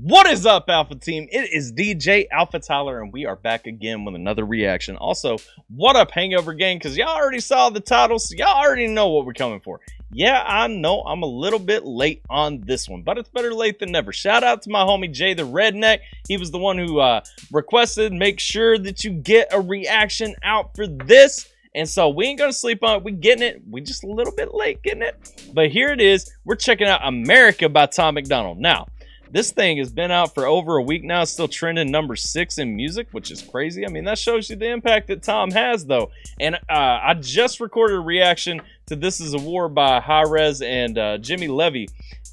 What is up, Alpha Team? It is DJ AlphaTyler, and we are back again with another reaction. Also, what up, Hangover Gang? Because y'all already saw the title, so y'all already know what we're coming for. Yeah, I know I'm a little bit late on this one, but it's better late than never. Shout out to my homie Jay the Redneck. He was the one who requested, make sure that you get a reaction out for this. And so we ain't gonna sleep on it. We getting it. We just a little bit late getting it. But here it is. We're checking out America by Tom MacDonald. Now, this thing has been out for over a week now. It's still trending number 6 in music, which is crazy. I mean, that shows you the impact that Tom has, though. And I just recorded a reaction to This Is a War by High Res and Jimmy Levy.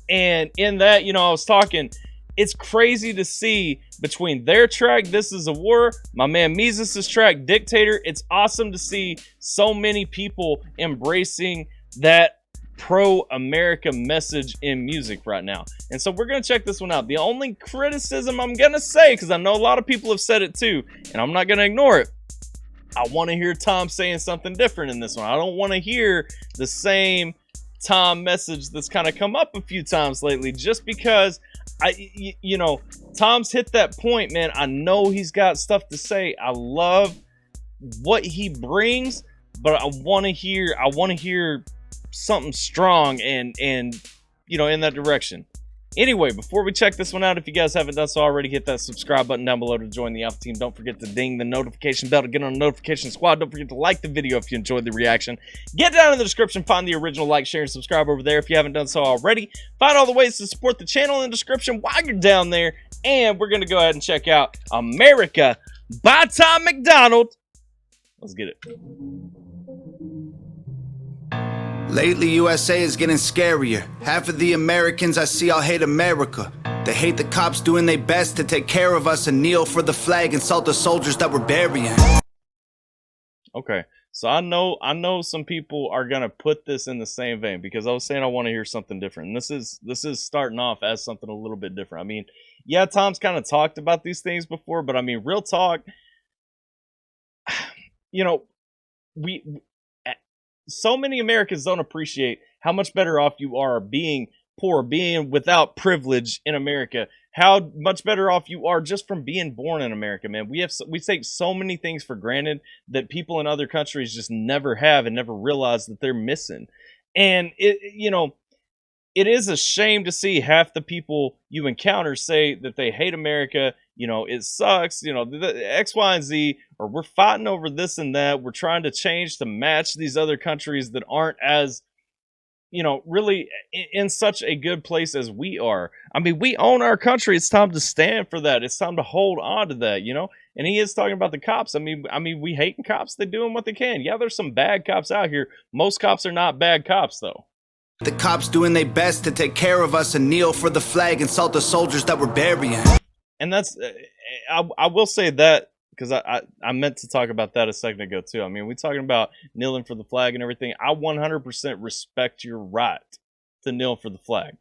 And in that, you know, I was talking, it's crazy to see between their track, This Is a War, my man Mises' track, Dictator. It's awesome to see so many people embracing that pro-America message in music right now. And so we're going to check this one out. The only criticism I'm going to say, because I know a lot of people have said it too, and I'm not going to ignore it, I want to hear Tom saying something different in this one. I don't want to hear the same Tom message that's kind of come up a few times lately, just because you know, Tom's hit that point, man. I know he's got stuff to say. I love what he brings, but I want to hear something strong and you know, in that direction. Anyway, before we check this one out, if you guys haven't done so already, hit that subscribe button down below to join the Alpha Team. Don't forget to ding the notification bell to get on the notification squad. Don't forget to like the video if you enjoyed the reaction. Get down in the description, find the original, like, share, and subscribe over there if you haven't done so already. Find all the ways to support the channel in the description while you're down there. And we're going to go ahead and check out America by Tom MacDonald. Let's get it. Lately, USA is getting scarier. Half of the Americans I see all hate America. They hate the cops doing their best to take care of us and kneel for the flag and salt the soldiers that we're burying. Okay, so I know some people are gonna put this in the same vein, because I was saying I want to hear something different. And this is starting off as something a little bit different. I mean, yeah, Tom's kind of talked about these things before, but I mean, real talk, you know, so many Americans don't appreciate how much better off you are being poor, being without privilege in America, how much better off you are just from being born in America, man. We take so many things for granted that people in other countries just never have and never realize that they're missing. And you know, it is a shame to see half the people you encounter say that they hate America. You know, it sucks, you know, the X, Y, and Z, or we're fighting over this and that. We're trying to change to match these other countries that aren't as, you know, really in such a good place as we are. I mean, we own our country. It's time to stand for that. It's time to hold on to that, you know? And he is talking about the cops. I mean, we hating cops. They're doing what they can. Yeah, there's some bad cops out here. Most cops are not bad cops, though. The cops doing their best to take care of us and kneel for the flag and salt the soldiers that we're burying. And that's, I will say that, because I meant to talk about that a second ago too. I mean, we're talking about kneeling for the flag and everything. I 100% respect your right to kneel for the flag.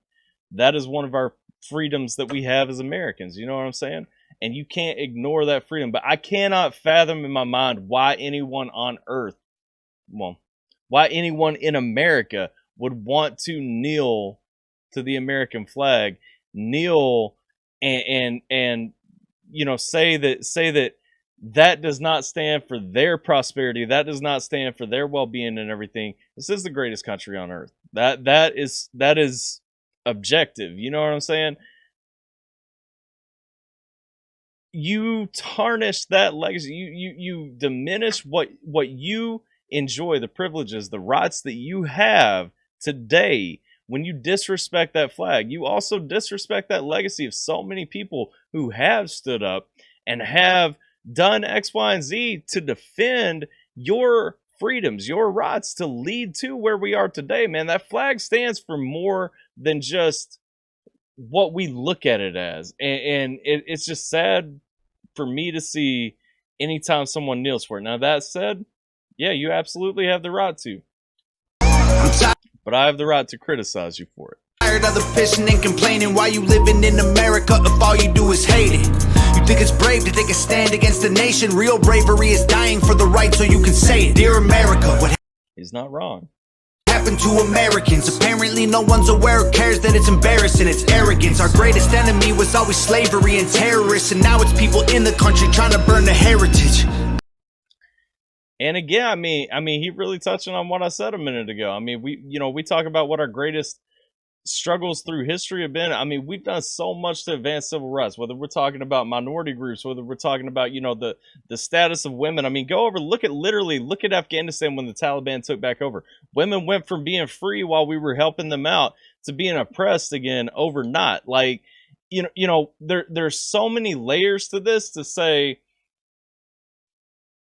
That is one of our freedoms that we have as Americans. You know what I'm saying? And you can't ignore that freedom. But I cannot fathom in my mind why anyone on earth, well, why anyone in America would want to kneel to the American flag, kneel and you know, say that does not stand for their prosperity, that does not stand for their well-being and everything. This is the greatest country on earth. That is objective. You know what I'm saying? You tarnish that legacy. You diminish what you enjoy, the privileges, the rights that you have today. When you disrespect that flag, you also disrespect that legacy of so many people who have stood up and have done X, Y, and Z to defend your freedoms, your rights, to lead to where we are today, man. That flag stands for more than just what we look at it as. And it's just sad for me to see anytime someone kneels for it. Now, that said, yeah, you absolutely have the right to. But I have the right to criticize you for it. Tired of the pissing and complaining. Why you living in America if all you do is hate it? You think it's brave to take a stand against the nation? Real bravery is dying for the right so you can say it. Dear America, what He's not wrong. happened happened to Americans? Apparently no one's aware or cares that it's embarrassing. It's arrogance. Our greatest enemy was always slavery and terrorists, and now it's people in the country trying to burn the heritage. And again, I mean, he really touching on what I said a minute ago. I mean, we talk about what our greatest struggles through history have been. I mean, we've done so much to advance civil rights, whether we're talking about minority groups, whether we're talking about, the status of women. I mean, look at Afghanistan when the Taliban took back over. Women went from being free while we were helping them out to being oppressed again overnight. Like, there's so many layers to this to say,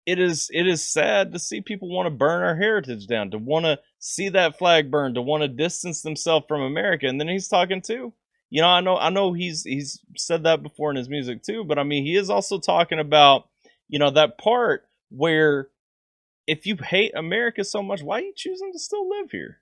it is sad to see people want to burn our heritage down, to want to see that flag burned, to want to distance themselves from America. And then he's talking too. I know he's said that before in his music too, but I mean, he is also talking about, that part where if you hate America so much, why are you choosing to still live here?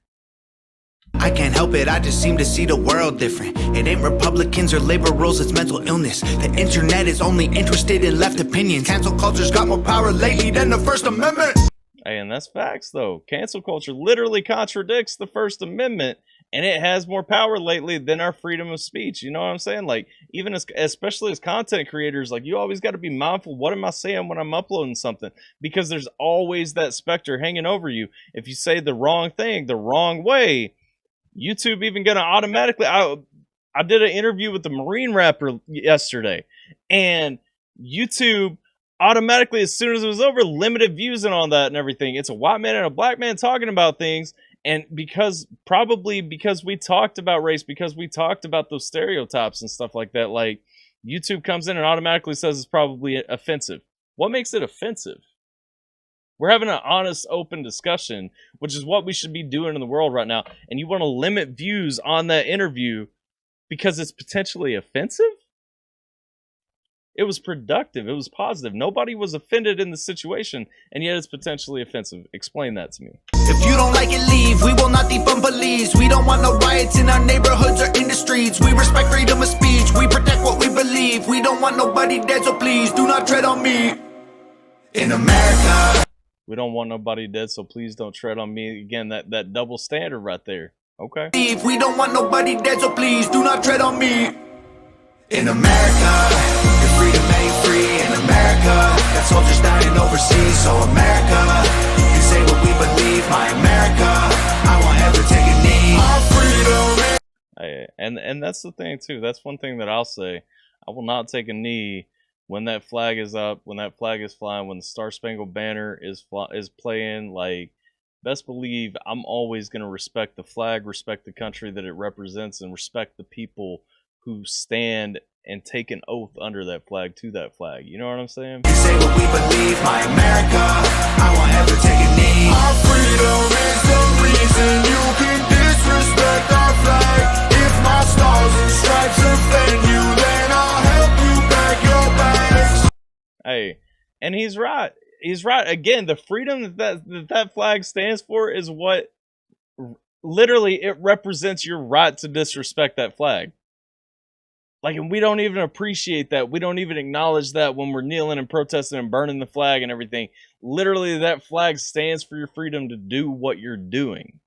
I can't help it, I just seem to see the world different. It ain't Republicans or liberals, it's mental illness. The internet is only interested in left opinions. Cancel culture's got more power lately than the First Amendment. Hey, and that's facts though. Cancel culture literally contradicts the First Amendment, and it has more power lately than our freedom of speech. You know what I'm saying? Like, even especially as content creators, like, you always got to be mindful, what am I saying when I'm uploading something? Because there's always that specter hanging over you. If you say the wrong thing the wrong way, YouTube even gonna automatically. I did an interview with the Marine rapper yesterday, and YouTube automatically, as soon as it was over, limited views and all that and everything. It's a white man and a black man talking about things, and because we talked about race, because we talked about those stereotypes and stuff like that, like, YouTube comes in and automatically says it's probably offensive. What makes it offensive? We're having an honest, open discussion, which is what we should be doing in the world right now. And you want to limit views on that interview because it's potentially offensive? It was productive. It was positive. Nobody was offended in the situation, and yet it's potentially offensive. Explain that to me. If you don't like it, leave. We will not defund police. We don't want no riots in our neighborhoods or in the streets. We respect freedom of speech. We protect what we believe. We don't want nobody dead, so please do not tread on me. In America. We don't want nobody dead, so please don't tread on me. Again, that double standard right there. Okay. We don't want nobody dead, so please do not tread on me. In America, if freedom ain't free in America, got soldiers dying overseas, so America, you say what we believe, my America, I won't ever take a knee. Our freedom. Hey, and that's the thing too. That's one thing that I'll say. I will not take a knee when that flag is up, when that flag is flying, when the Star Spangled Banner is playing. Like, best believe I'm always going to respect the flag, respect the country that it represents, and respect the people who stand and take an oath under that flag to that flag. You know what I'm saying? You say what we believe, my America, I won't ever take a knee. Our freedom is the reason you can disrespect our flag. If my stars and stripes offend you, then I'll help you back your bags. Hey, and he's right. He's right. Again, the freedom that flag stands for is what literally it represents your right to disrespect that flag. Like, and we don't even appreciate that. We don't even acknowledge that when we're kneeling and protesting and burning the flag and everything. Literally, that flag stands for your freedom to do what you're doing.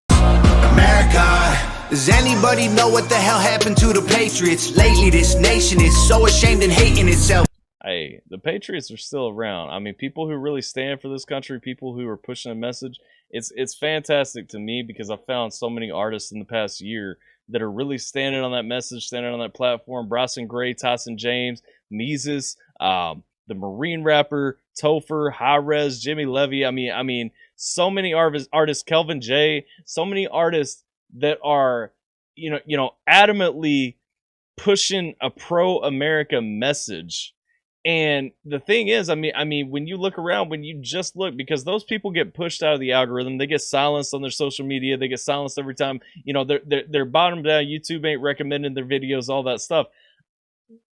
America, does anybody know what the hell happened to the Patriots? Lately, this nation is so ashamed and hating itself. Hey, the Patriots are still around. I mean, people who really stand for this country, people who are pushing a message. It's fantastic to me because I've found so many artists in the past year that are really standing on that message, standing on that platform. Bryson Gray, Tyson James, Mises, the Marine rapper, Topher, High Res, Jimmy Levy. I mean, so many artists, Kelvin J, so many artists that are, adamantly pushing a pro-America message. And the thing is, I mean, when you look around, when you just look, because those people get pushed out of the algorithm, they get silenced on their social media, they get silenced every time, they're bottomed down, YouTube ain't recommending their videos, all that stuff.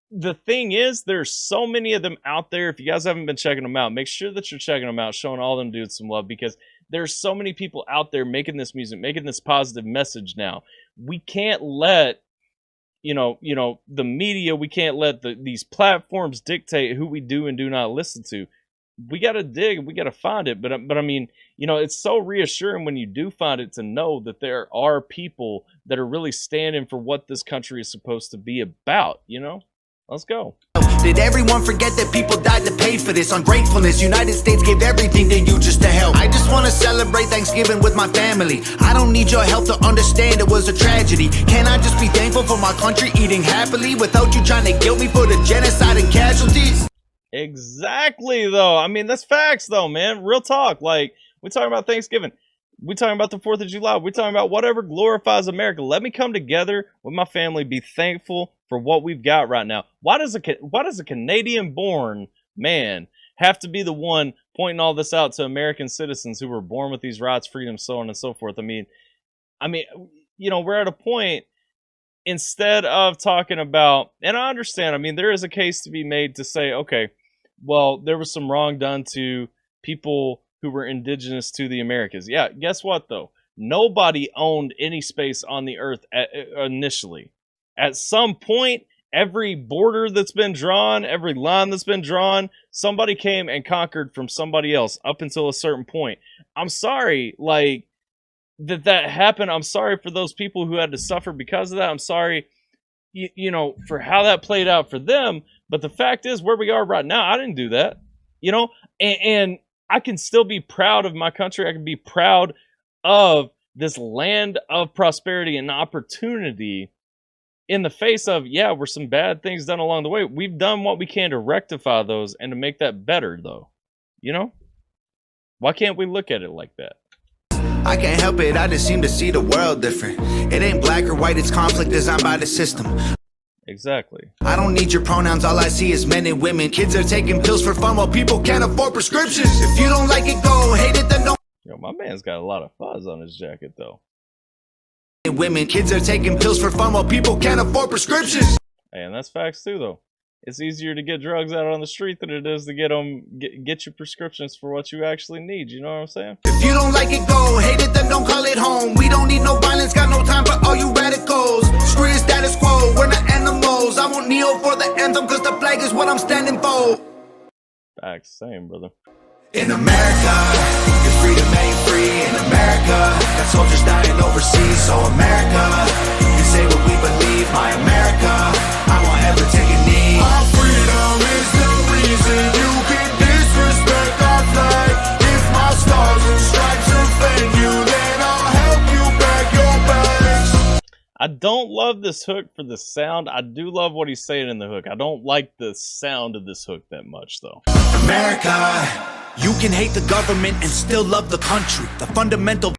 The thing is, there's so many of them out there. If you guys haven't been checking them out, make sure that you're checking them out, showing all them dudes some love, because there's so many people out there making this music, making this positive message now. We can't let the media, we can't let these platforms dictate who we do and do not listen to. we got to dig, we got to find it. But I mean, you know, it's so reassuring when you do find it to know that there are people that are really standing for what this country is supposed to be about. You know, let's go. Did everyone forget that people died to pay for this ungratefulness? United States gave everything to you just to help. I just want to celebrate Thanksgiving with my family. I don't need your help to understand it was a tragedy. Can I just be thankful for my country eating happily without you trying to guilt me for the genocide and casualties? Exactly, though. I mean, that's facts, though, man. Real talk. Like, we're talking about Thanksgiving. We're talking about the 4th of July. We're talking about whatever glorifies America. Let me come together with my family, be thankful for what we've got right now. Why does a Canadian-born man have to be the one pointing all this out to American citizens who were born with these rights, freedoms, so on and so forth? I mean, you know, we're at a point, instead of talking about, and I understand, I mean, there is a case to be made to say, okay, well, there was some wrong done to people who were indigenous to the Americas. Yeah, guess what, though? Nobody owned any space on the earth initially. At some point, every border that's been drawn, every line that's been drawn, somebody came and conquered from somebody else up until a certain point. I'm sorry, like, that happened. I'm sorry for those people who had to suffer because of that. I'm sorry, you know, for how that played out for them. But the fact is, where we are right now, I didn't do that, you know, and I can still be proud of my country. I can be proud of this land of prosperity and opportunity in the face of, yeah, were some bad things done along the way. We've done what we can to rectify those and to make that better, though. You know? Why can't we look at it like that? I can't help it, I just seem to see the world different. It ain't black or white, it's conflict designed by the system. Exactly. I don't need your pronouns, all I see is men and women. Kids are taking pills for fun while people can't afford prescriptions. If you don't like it, go. Hate it, then don't. Yo, my man's got a lot of fuzz on his jacket, though. Women, kids are taking pills for fun while people can't afford prescriptions. Hey, and that's facts too, though. It's easier to get drugs out on the street than it is to get you prescriptions for what you actually need. You know what I'm saying? If you don't like it, go. Hate it, then don't call it home. We don't need no violence, got no time for all you radicals. Screw your status quo, we're not animals. I won't kneel for the anthem, cause the flag is what I'm standing for. Facts, same, brother. In America, your freedom ain't free. In America, got soldiers dying overseas. So America, you say what we believe. My America, I won't ever take a knee. Our freedom is the reason you can disrespect our flag. If my stars and stripes offend you, then I'll help you back your bags. I don't love this hook for the sound. I do love what he's saying in the hook. I don't like the sound of this hook that much, though. America, you can hate the government and still love the country. The fundamental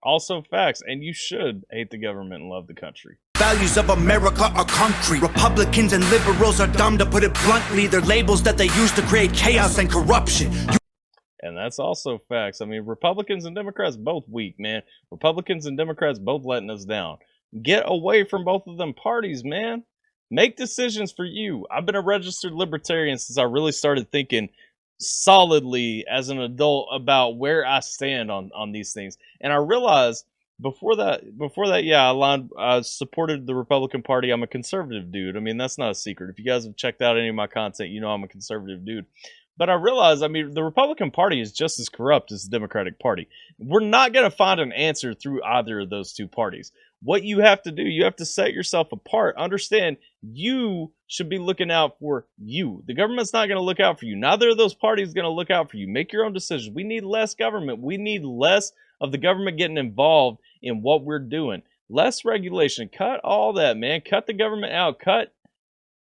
Also facts, and you should hate the government and love the country. values of America are concrete. Republicans and liberals are dumb, to put it bluntly. They're labels that they use to create chaos and corruption. And that's also facts. I mean, Republicans and Democrats both weak, man. Republicans and Democrats both letting us down. Get away from both of them parties, man. Make decisions for you. I've been a registered libertarian since I really started thinking solidly as an adult about where I stand on these things. And I realized before that, yeah, I supported the Republican Party. I'm a conservative dude. I mean, that's not a secret. If you guys have checked out any of my content, you know I'm a conservative dude. But I realized, I mean, the Republican Party is just as corrupt as the Democratic Party. We're not going to find an answer through either of those two parties. What you have to do, you have to set yourself apart. Understand, you should be looking out for you. The government's not going to look out for you. Neither of those parties is going to look out for you. Make your own decisions. We need less government. We need less of the government getting involved in what we're doing. Less regulation. Cut all that, man. Cut the government out.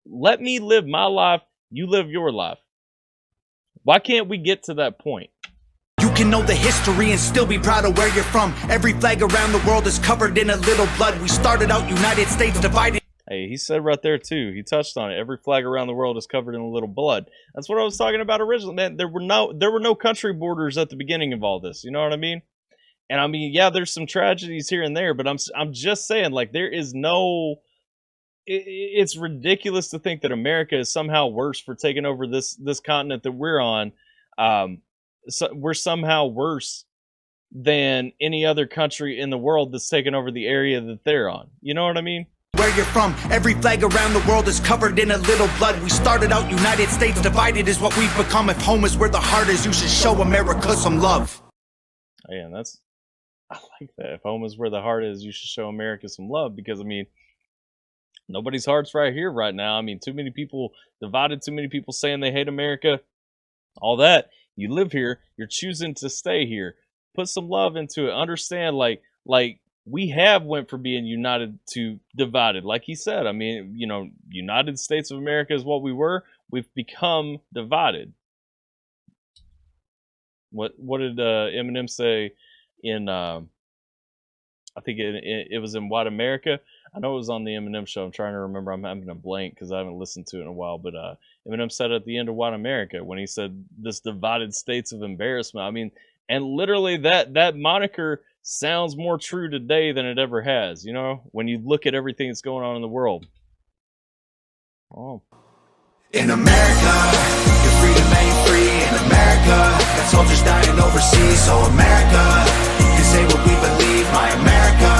Let me live my life. You live your life. Why can't we get to that point? You can know the history and still be proud of where you're from. Every flag around the world is covered in a little blood. We started out United States divided. Hey, he said right there too. He touched on it. Every flag around the world is covered in a little blood. That's what I was talking about originally, man. There were no country borders at the beginning of all this. You know what I mean? And I mean, yeah, there's some tragedies here and there, but I'm just saying, like, there is no. It's ridiculous to think that America is somehow worse for taking over this continent that we're on. So we're somehow worse than any other country in the world that's taken over the area that they're on. You know what I mean? where you're from. Every flag around the world is covered in a little blood. We started out United States, divided is what we've become. If home is where the heart is, you should show America some love. Yeah, I like that. If home is where the heart is, you should show America some love, because I mean, nobody's heart's right here right now. I mean, too many people divided, too many people saying they hate America, all that. You live here, you're choosing to stay here. Put some love into it. Understand, like we have went from being united to divided. Like he said, I mean, you know, United States of America is what we were. We've become divided. What did Eminem say in I think it was in White America? I know it was on the Eminem show. I'm trying to remember. I'm having a blank because I haven't listened to it in a while. But Eminem said at the end of White America, when he said this divided states of embarrassment. I mean, and literally that moniker sounds more true today than it ever has. You know, when you look at everything that's going on in the world. Oh. In America, your freedom ain't free. In America, got soldiers dying overseas. So America, you can say what we believe. My America,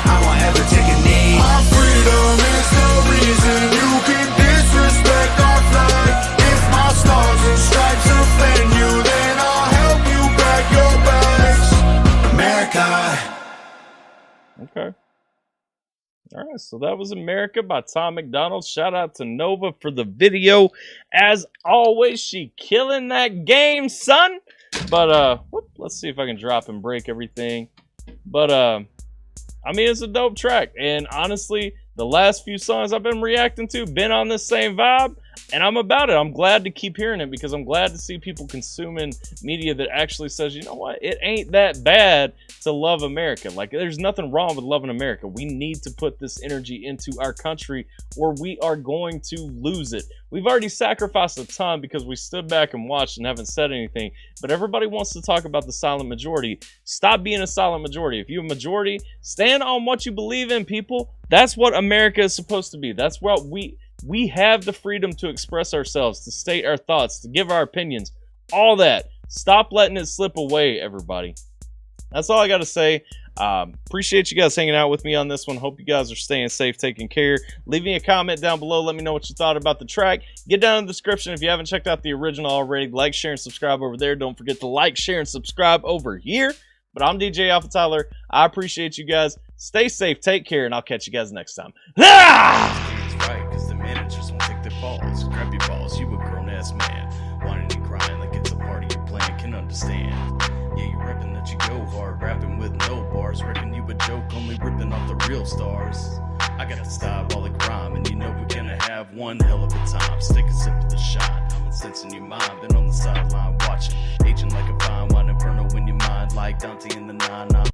I won't ever take a knee. Our freedom is the reason you can disrespect our flag. If my stars and stripes offend you, then I'll help you pack your bags. America. Okay. All right, so that was America by Tom MacDonald. Shout out to Nova for the video. As always, she killing that game, son. But let's see if I can drop and break everything. But I mean, it's a dope track, and honestly, the last few songs I've been reacting to been on this same vibe, and I'm about it. I'm glad to keep hearing it, because I'm glad to see people consuming media that actually says, you know what, it ain't that bad to love America. Like, there's nothing wrong with loving America. We need to put this energy into our country, or we are going to lose it. We've already sacrificed a ton because we stood back and watched and haven't said anything, but everybody wants to talk about the silent majority. Stop being a silent majority. If you're a majority, stand on what you believe in, people. That's what America is supposed to be. That's what we have the freedom to express ourselves, to state our thoughts, to give our opinions, all that. Stop letting it slip away, everybody. That's all I got to say. Appreciate you guys hanging out with me on this one. Hope you guys are staying safe, taking care. Leave me a comment down below. Let me know what you thought about the track. Get down in the description if you haven't checked out the original already. Like, share, and subscribe over there. Don't forget to like, share, and subscribe over here. But I'm DJ AlphaTyler. I appreciate you guys. Stay safe, take care, and I'll catch you guys next time. Right, because the managers won't take their balls. Grab your balls, you a grown-ass man. Whining and crying like it's a party you're playing, can understand. Yeah, you repping that you go hard, rapping with no bars. Reckon you a joke, only ripping off the real stars. I got the diabolic rhyme, and you know we're gonna have one hell of a time. Stick a sip of the shot, common sense in your mind. Been on the sideline watching, aging like a fine wine inferno in your mind, like Dante in the 9-9.